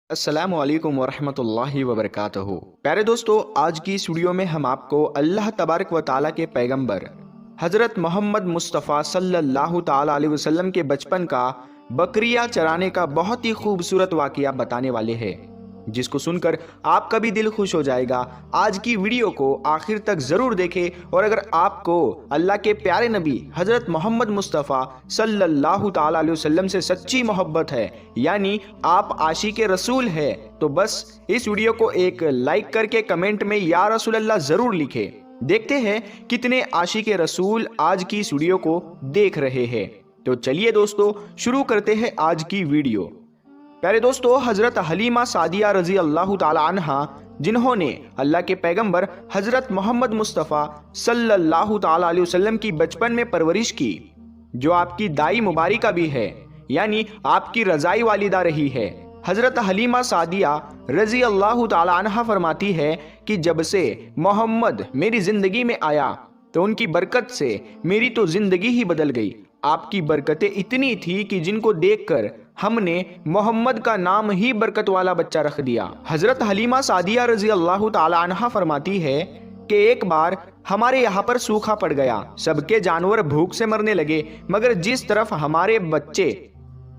السلام علیکم ورحمۃ اللہ وبرکاتہ۔ پیارے دوستو، آج کی اس ویڈیو میں ہم آپ کو اللہ تبارک و تعالیٰ کے پیغمبر حضرت محمد مصطفیٰ صلی اللہ تعالیٰ علیہ وسلم کے بچپن کا بکریاں چرانے کا بہت ہی خوبصورت واقعہ بتانے والے ہیں، جس کو سن کر آپ کا بھی دل خوش ہو جائے گا۔ آج کی ویڈیو کو آخر تک ضرور دیکھیں، اور اگر آپ کو اللہ کے پیارے نبی حضرت محمد مصطفیٰ صلی اللہ تعالیٰ علیہ وسلم سے سچی محبت ہے، یعنی آپ عاشق رسول ہے، تو بس اس ویڈیو کو ایک لائک کر کے کمنٹ میں یا رسول اللہ ضرور لکھیں۔ دیکھتے ہیں کتنے عاشق رسول آج کی اس ویڈیو کو دیکھ رہے ہیں۔ تو چلیے دوستو، شروع کرتے ہیں آج کی ویڈیو۔ پیارے دوستو، حضرت حلیمہ سعدیہ رضی اللہ تعالی عنہا، جنہوں نے اللہ کے پیغمبر حضرت محمد مصطفیٰ صلی اللہ تعالی علیہ وسلم کی بچپن میں پرورش کی، جو آپ کی دائی مبارکہ بھی ہے، یعنی آپ کی رضائی والدہ رہی ہے۔ حضرت حلیمہ سعدیہ رضی اللہ تعالی عنہا فرماتی ہے کہ جب سے محمد میری زندگی میں آیا تو ان کی برکت سے میری تو زندگی ہی بدل گئی۔ آپ کی برکتیں اتنی تھی کہ جن کو دیکھ کر ہم نے محمد کا نام ہی برکت والا بچہ رکھ دیا۔ حضرت حلیمہ سعدیہ رضی اللہ تعالی عنہا فرماتی ہے کہ ایک بار ہمارے یہاں پر سوکھا پڑ گیا، سب کے جانور بھوک سے مرنے لگے، مگر جس طرف ہمارے بچے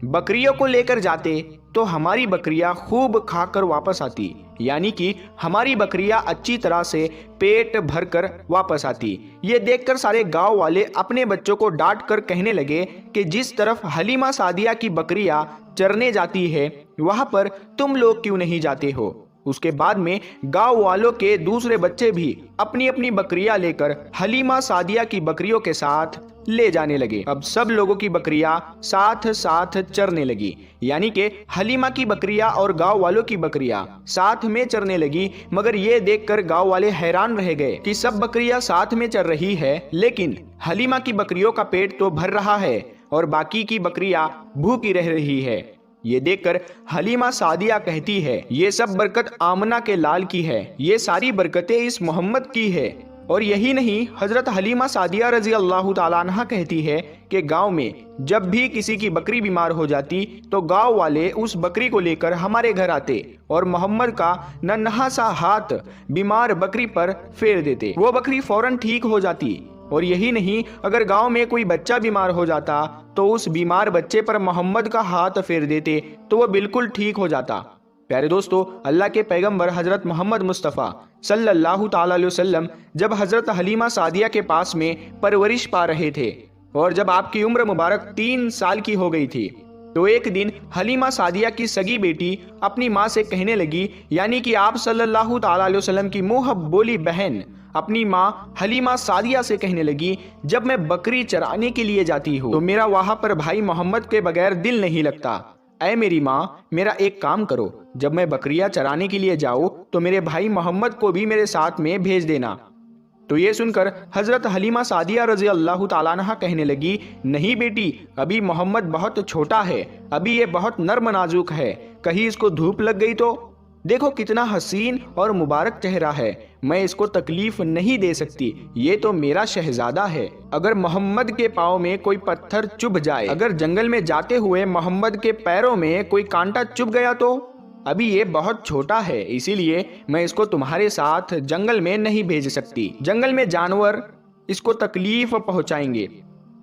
بکریوں کو لے کر جاتے تو ہماری بکریاں خوب کھا کر واپس آتی، یعنی کہ ہماری بکریاں اچھی طرح سے پیٹ بھر کر واپس آتی۔ یہ دیکھ کر سارے گاؤں والے اپنے بچوں کو ڈانٹ کر کہنے لگے کہ جس طرف حلیمہ سعدیہ کی بکریاں چرنے جاتی ہے وہاں پر تم لوگ کیوں نہیں جاتے ہو؟ اس کے بعد میں گاؤں والوں کے دوسرے بچے بھی اپنی اپنی بکریاں لے کر حلیمہ سعدیہ کی بکریوں کے ساتھ لے جانے لگے۔ اب سب لوگوں کی بکریاں ساتھ ساتھ چرنے لگی، یعنی کہ حلیمہ کی بکریاں اور گاؤں والوں کی بکریاں ساتھ میں چرنے لگی، مگر یہ دیکھ کر گاؤں والے حیران رہ گئے کہ سب بکریاں ساتھ میں چر رہی ہے، لیکن حلیمہ کی بکریوں کا پیٹ تو بھر رہا ہے اور باقی کی بکریاں بھوکی رہ رہی ہے۔ یہ دیکھ کر حلیمہ سعدیہ کہتی ہے، یہ سب برکت آمنہ کے لال کی ہے، یہ ساری برکتیں اس محمد کی ہے۔ اور یہی نہیں، حضرت حلیمہ سعدیہ رضی اللہ تعالیٰ عنہ کہتی ہے کہ گاؤں میں جب بھی کسی کی بکری بیمار ہو جاتی تو گاؤں والے اس بکری کو لے کر ہمارے گھر آتے اور محمد کا ننھا سا ہاتھ بیمار بکری پر پھیر دیتے، وہ بکری فوراً ٹھیک ہو جاتی۔ اور یہی نہیں، اگر گاؤں میں کوئی بچہ بیمار ہو جاتا تو اس بیمار بچے پر محمد کا ہاتھ پھیر دیتے تو وہ بالکل ٹھیک ہو جاتا۔ پیارے دوستو، اللہ کے پیغمبر حضرت محمد مصطفیٰ صلی اللہ تعالی علیہ وسلم جب حضرت حلیمہ سعدیہ کے پاس میں پرورش پا رہے تھے اور جب آپ کی عمر مبارک 3 سال کی ہو گئی تھی، تو ایک دن حلیمہ سعدیہ کی سگی بیٹی اپنی ماں سے کہنے لگی، یعنی کہ آپ صلی اللہ تعالی علیہ وسلم کی منہ بولی بہن اپنی ماں حلیمہ سعدیہ سے کہنے لگی، جب میں بکری چرانے کے لیے جاتی ہوں تو میرا وہاں پر بھائی محمد کے بغیر دل نہیں لگتا۔ اے میری ماں، میرا ایک کام کرو، جب میں بکریاں چرانے کے لیے جاؤں تو میرے بھائی محمد کو بھی میرے ساتھ میں بھیج دینا۔ تو یہ سن کر حضرت حلیمہ سعدیہ رضی اللہ تعالیٰ عنہ کہنے لگی، نہیں بیٹی، ابھی محمد بہت چھوٹا ہے، ابھی یہ بہت نرم نازک ہے، کہیں اس کو دھوپ لگ گئی تو؟ دیکھو کتنا حسین اور مبارک چہرہ ہے، میں اس کو تکلیف نہیں دے سکتی، یہ تو میرا شہزادہ ہے۔ اگر محمد کے پاؤں میں کوئی پتھر چبھ جائے، اگر جنگل میں جاتے ہوئے محمد کے پیروں میں کوئی کانٹا چبھ گیا تو؟ ابھی یہ بہت چھوٹا ہے، اسی لیے میں اس کو تمہارے ساتھ جنگل میں نہیں بھیج سکتی، جنگل میں جانور اس کو تکلیف پہنچائیں گے،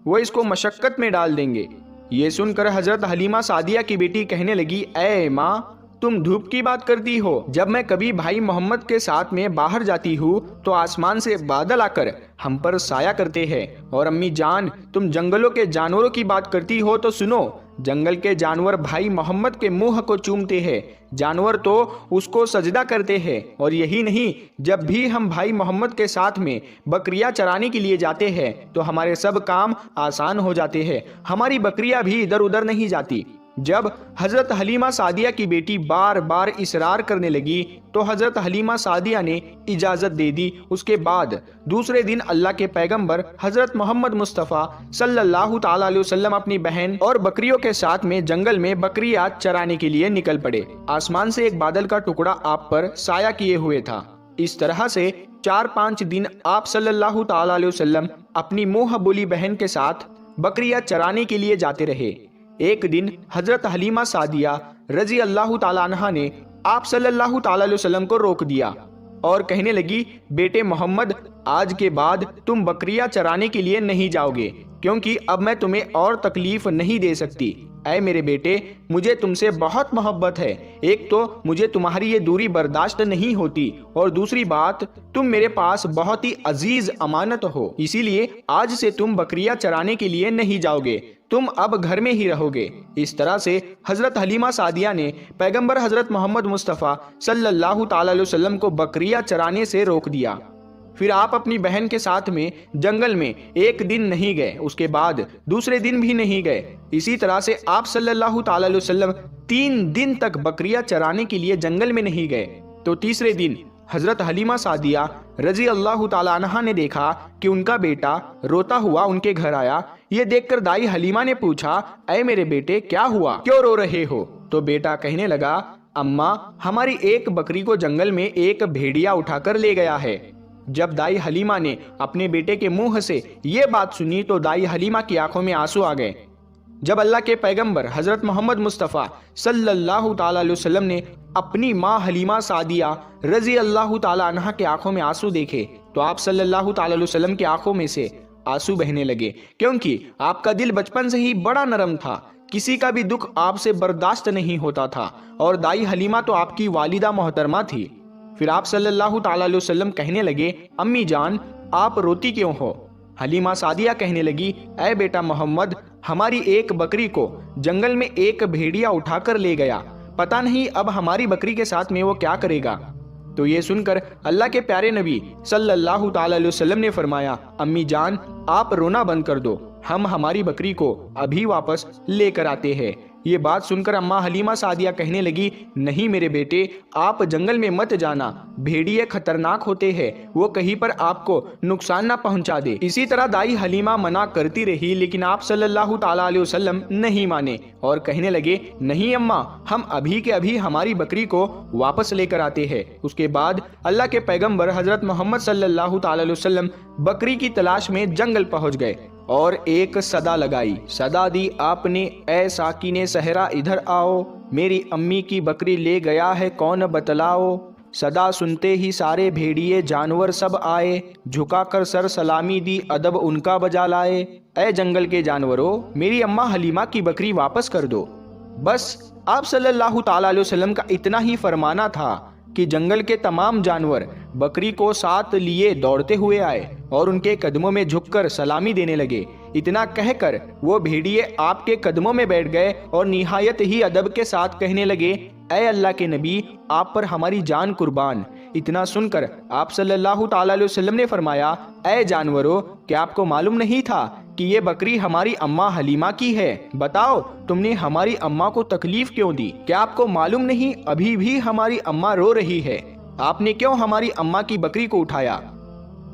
وہ اس کو مشقت میں ڈال دیں گے۔ یہ سن کر حضرت حلیمہ سعدیہ کی بیٹی کہنے لگی، اے ماں، تم دھوپ کی بات کرتی ہو، جب میں کبھی بھائی محمد کے ساتھ میں باہر جاتی ہوں تو آسمان سے بادل آ کر ہم پر سایہ کرتے ہیں، اور امی جان، تم جنگلوں کے جانوروں کی بات کرتی ہو تو سنو، جنگل کے جانور بھائی محمد کے منہ کو چومتے ہیں، جانور تو اس کو سجدہ کرتے ہیں۔ اور یہی نہیں، جب بھی ہم بھائی محمد کے ساتھ میں بکریاں چرانے کے لیے جاتے ہیں تو ہمارے سب کام آسان ہو جاتے ہیں، ہماری بکریاں بھی ادھر ادھر نہیں جاتی۔ جب حضرت حلیمہ سعدیہ کی بیٹی بار بار اصرار کرنے لگی تو حضرت حلیمہ سعدیہ نے اجازت دے دی۔ اس کے بعد دوسرے دن اللہ کے پیغمبر حضرت محمد مصطفیٰ صلی اللہ تعالی علیہ وسلم اپنی بہن اور بکریوں کے ساتھ میں جنگل میں بکریاں چرانے کے لیے نکل پڑے۔ آسمان سے ایک بادل کا ٹکڑا آپ پر سایہ کیے ہوئے تھا۔ اس طرح سے 4-5 دن آپ صلی اللہ تعالی علیہ وسلم اپنی منہ بولی بہن کے ساتھ بکریاں چرانے کے لیے جاتے رہے۔ ایک دن حضرت حلیمہ سعدیہ رضی اللہ تعالیٰ عنہ نے آپ صلی اللہ تعالیٰ علیہ وسلم کو روک دیا اور کہنے لگی، بیٹے محمد، آج کے بعد تم بکریاں چرانے کے لیے نہیں جاؤ گے، کیونکہ اب میں تمہیں اور تکلیف نہیں دے سکتی۔ اے میرے بیٹے، مجھے تم سے بہت محبت ہے، ایک تو مجھے تمہاری یہ دوری برداشت نہیں ہوتی، اور دوسری بات تم میرے پاس بہت ہی عزیز امانت ہو، اسی لیے آج سے تم بکریاں چرانے کے لیے نہیں جاؤ گے، تم اب گھر میں ہی رہو گے۔ اس طرح سے حضرت حلیمہ سعدیہ نے پیغمبر حضرت محمد مصطفیٰ صلی اللہ تعالیٰ علیہ وسلم کو بکریاں چرانے سے روک دیا۔ پھر آپ اپنی بہن کے ساتھ میں جنگل میں ایک دن نہیں گئے، اس کے بعد دوسرے دن بھی نہیں گئے۔ اسی طرح سے آپ صلی اللہ تعالیٰ علیہ وسلم 3 دن تک بکریاں چرانے کے لیے جنگل میں نہیں گئے۔ تو تیسرے دن حضرت حلیمہ سعدیہ رضی اللہ تعالیٰ عنہ نے دیکھا کہ ان کا بیٹا روتا ہوا ان کے گھر آیا۔ یہ دیکھ کر دائی حلیمہ نے پوچھا، اے میرے بیٹے، کیا ہوا، کیوں رو رہے ہو؟ تو بیٹا کہنے لگا، اماں، ہماری ایک بکری کو جنگل میں ایک بھیڑیا اٹھا کر لے گیا ہے۔ جب دائی حلیمہ نے اپنے بیٹے کے منہ سے یہ بات سنی تو دائی حلیمہ کی آنکھوں میں آنسو آ گئے۔ جب اللہ کے پیغمبر حضرت محمد مصطفیٰ صلی اللہ تعالیٰ علیہ وسلم نے اپنی ماں حلیمہ سعدیہ رضی اللہ تعالیٰ عنہ کے آنکھوں میں آنسو دیکھے تو آپ صلی اللہ تعالیٰ علیہ وسلم کی آنکھوں میں سے آنسو بہنے لگے، کیونکہ آپ کا دل بچپن سے ہی بڑا نرم تھا، کسی کا بھی دکھ آپ سے برداشت نہیں ہوتا تھا، اور دائی حلیمہ تو آپ کی والدہ محترمہ تھی۔ پھر آپ صلی اللہ تعالیٰ علیہ وسلم کہنے لگے، امی جان، آپ روتی کیوں ہو؟ حلیمہ سعدیہ کہنے لگی، اے بیٹا محمد، ہماری ایک بکری کو جنگل میں ایک بھیڑیا اٹھا کر لے گیا، پتہ نہیں اب ہماری بکری کے ساتھ میں وہ کیا کرے گا۔ تو یہ سن کر اللہ کے پیارے نبی صلی اللہ تعالیٰ علیہ وسلم نے فرمایا، امی جان، آپ رونا بند کر دو، ہم ہماری بکری کو ابھی واپس لے کر آتے ہیں۔ یہ بات سن کر اماں حلیمہ سعدیہ کہنے لگی، نہیں میرے بیٹے، آپ جنگل میں مت جانا، بھیڑیے خطرناک ہوتے ہیں، وہ کہیں پر آپ کو نقصان نہ پہنچا دے۔ اسی طرح دائی حلیمہ منع کرتی رہی، لیکن آپ صلی اللہ تعالیٰ علیہ وسلم نہیں مانے اور کہنے لگے، نہیں اماں، ہم ابھی کے ابھی ہماری بکری کو واپس لے کر آتے ہیں۔ اس کے بعد اللہ کے پیغمبر حضرت محمد صلی اللہ تعالیٰ علیہ وسلم بکری کی تلاش میں جنگل پہنچ گئے اور ایک صدا لگائی، صدا دی آپ نے، اے ساکن صحرا ادھر آؤ، میری امی کی بکری لے گیا ہے کون بتلاؤ۔ صدا سنتے ہی سارے بھیڑیے جانور سب آئے، جھکا کر سر سلامی دی ادب ان کا بجا لائے۔ اے جنگل کے جانوروں، میری اماں حلیمہ کی بکری واپس کر دو۔ بس آپ صلی اللہ تعالیٰ علیہ وسلم کا اتنا ہی فرمانا تھا کہ جنگل کے تمام جانور بکری کو ساتھ لیے دوڑتے ہوئے آئے اور ان کے قدموں میں جھک کر سلامی دینے لگے۔ اتنا کہہ کر وہ بھیڑیے آپ کے قدموں میں بیٹھ گئے اور نہایت ہی ادب کے ساتھ کہنے لگے، اے اللہ کے نبی، آپ پر ہماری جان قربان۔ اتنا سن کر آپ صلی اللہ تعالیٰ علیہ وسلم نے فرمایا، اے جانوروں، کیا آپ کو معلوم نہیں تھا کہ یہ بکری ہماری اماں حلیمہ کی ہے؟ بتاؤ، تم نے ہماری اماں کو تکلیف کیوں دی؟ کیا آپ کو معلوم نہیں ابھی بھی ہماری اماں رو رہی ہے؟ آپ نے کیوں ہماری اماں کی بکری کو اٹھایا؟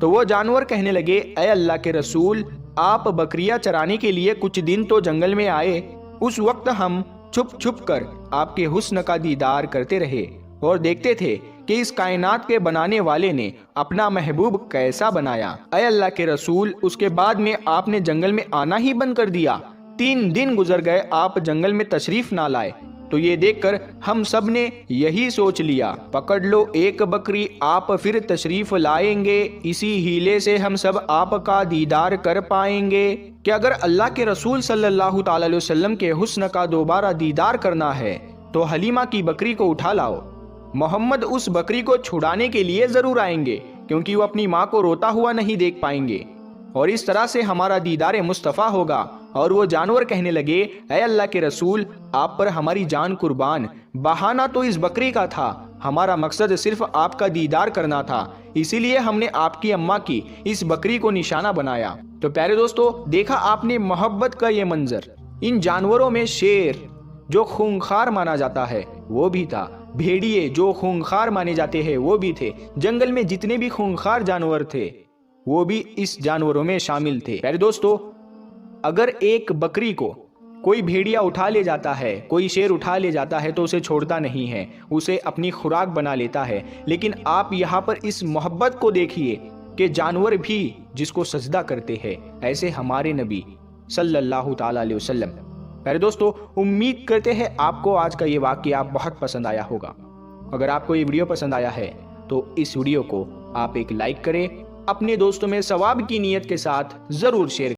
تو وہ جانور کہنے لگے، اے اللہ کے رسول، آپ بکریاں چرانے کے لیے کچھ دن تو جنگل میں آئے، اس وقت ہم چھپ چھپ کر آپ کے حسن کا دیدار کرتے رہے اور دیکھتے تھے کہ اس کائنات کے بنانے والے نے اپنا محبوب کیسا بنایا۔ اے اللہ کے رسول، اس کے بعد میں آپ نے جنگل میں آنا ہی بند کر دیا، 3 دن گزر گئے، آپ جنگل میں تشریف نہ لائے۔ تو یہ دیکھ کر ہم سب نے یہی سوچ لیا، پکڑ لو ایک بکری، آپ پھر تشریف لائیں گے، اسی ہیلے سے ہم سب آپ کا دیدار کر پائیں گے۔ کہ اگر اللہ کے رسول صلی اللہ تعالیٰ علیہ وسلم کے حسن کا دوبارہ دیدار کرنا ہے تو حلیمہ کی بکری کو اٹھا لاؤ۔ محمد اس بکری کو چھڑانے کے لیے ضرور آئیں گے، کیونکہ وہ اپنی ماں کو روتا ہوا نہیں دیکھ پائیں گے، اور اس طرح سے ہمارا دیدار مصطفیٰ ہوگا۔ اور وہ جانور کہنے لگے، اے اللہ کے رسول، آپ پر ہماری جان قربان، بہانہ تو اس بکری کا تھا، ہمارا مقصد صرف آپ کا دیدار کرنا تھا، اسی لیے ہم نے آپ کی اماں کی اس بکری کو نشانہ بنایا۔ تو پیارے دوستو، دیکھا آپ نے محبت کا یہ منظر، ان جانوروں میں شیر جو خونخوار مانا جاتا ہے وہ بھی تھا، بھیڑیے جو خونخوار مانے جاتے ہیں وہ بھی تھے، جنگل میں جتنے بھی خونخوار جانور تھے وہ بھی اس جانوروں میں شامل تھے۔ پیارے دوستو، اگر ایک بکری کو کوئی بھیڑیا اٹھا لے جاتا ہے، کوئی شیر اٹھا لے جاتا ہے تو اسے چھوڑتا نہیں ہے، اسے اپنی خوراک بنا لیتا ہے، لیکن آپ یہاں پر اس محبت کو دیکھیے کہ جانور بھی جس کو سجدہ کرتے ہیں، ایسے ہمارے نبی صلی اللہ تعالیٰ علیہ وسلم پیارے دوستو، امید کرتے ہیں آپ کو آج کا یہ واقعہ بہت پسند آیا ہوگا۔ اگر آپ کو یہ ویڈیو پسند آیا ہے تو اس ویڈیو کو آپ ایک لائک کریں، اپنے دوستوں میں ثواب کی نیت کے ساتھ ضرور شیئر